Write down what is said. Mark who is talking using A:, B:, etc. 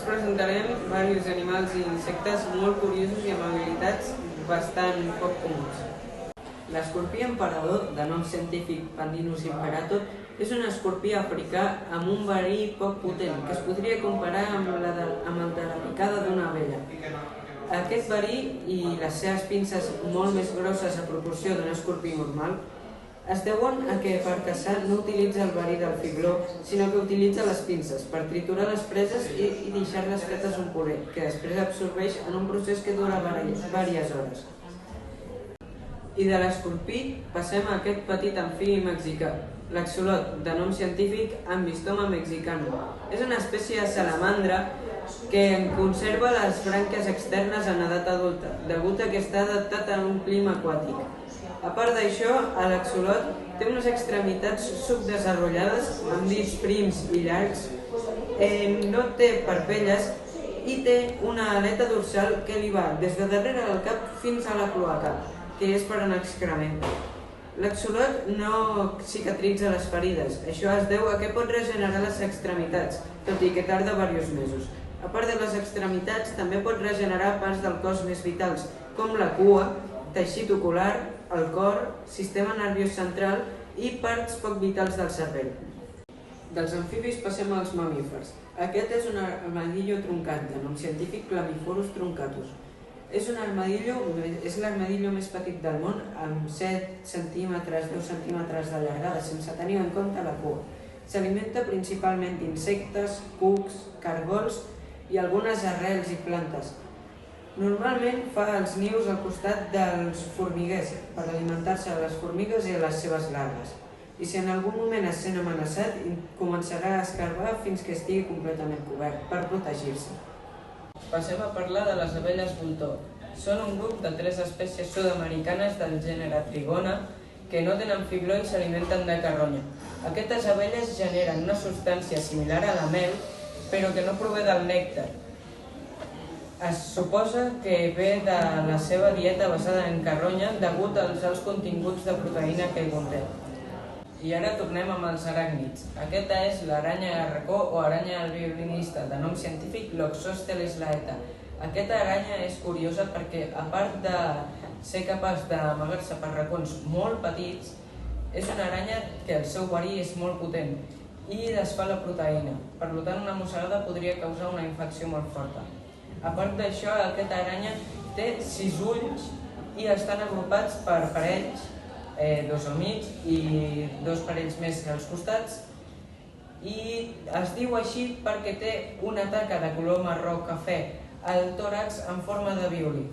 A: us presentarem diversos animals i insectes molt curiosos i amb habilitats bastant poc comuns. L'escorpí emperador, de nom científic Pandinus imperator, és un escorpí africà amb un verí poc potent, que es podria comparar amb el de la picada d'una abella. Aquest verí i les seves pinces molt més grosses a proporció d'un escorpí normal es deuen a que per caçar no utilitza el verí del fibló, sinó que utilitza les pinces per triturar les preses i deixar-les fetes un puré, que després absorbeix en un procés que dura diverses hores. I de l'escorpí passem a aquest petit amfibi mexicà, l'axolot, de nom científic Ambystoma mexicano. És una espècie de salamandra que conserva les branques externes en edat adulta, degut a que està adaptat a un clima aquàtic. A part d'això, l'axolot té unes extremitats subdesenvolupades amb dits prims i llargs, no té parpelles i té una aleta dorsal que li va des de darrere del cap fins a la cloaca, que és per an excrement. L'axolot no cicatritza les ferides. Això es deu a que pot regenerar les extremitats, tot i que tarda diversos mesos. A part de les extremitats, també pot regenerar parts del cos més vitals, com la cua, teixit ocular, el cor, sistema nerviós central i parts poc vitals del cervell. Dels amfibis passem als mamífers. Aquest és un armadillo truncat, de nom científic Chlamyphorus truncatus. És l'armadillo més petit del món, amb 7 centímetres, 2 centímetres de llargada, sense tenir en compte la cua. S'alimenta principalment d'insectes, cucs, caragols i algunes arrels i plantes. Normalment fa els nius al costat dels formiguers per alimentar-se de les formigues i de les seves larves. I si en algun moment es sent amenaçat, començarà a escarbar fins que estigui completament cobert per protegir-se. Passem a parlar de les abelles voltor. Són un grup de 3 espècies sud-americanes del gènere Trigona que no tenen fibló i s'alimenten de carronya. Aquestes abelles generen una substància similar a la mel, però que no prové del nèctar. Es suposa que ve de la seva dieta basada en carronya degut als alts continguts de proteïna que hi conté. I ara tornem amb els aràcnids. Aquesta és l'aranya de racó o aranya del violinista, de nom científic Loxosceles laeta. Aquesta aranya és curiosa perquè, a part de ser capaç d'amagar-se per racons molt petits, és una aranya que el seu verí és molt potent i desfà la proteïna. Per tant, una mossegada podria causar una infecció molt forta. A part d'això, aquesta aranya té 6 ulls i estan agrupats per parells, 2 al mig i 2 parells més als costats, i es diu així perquè té una taca de color marró cafè al tòrax en forma de violí.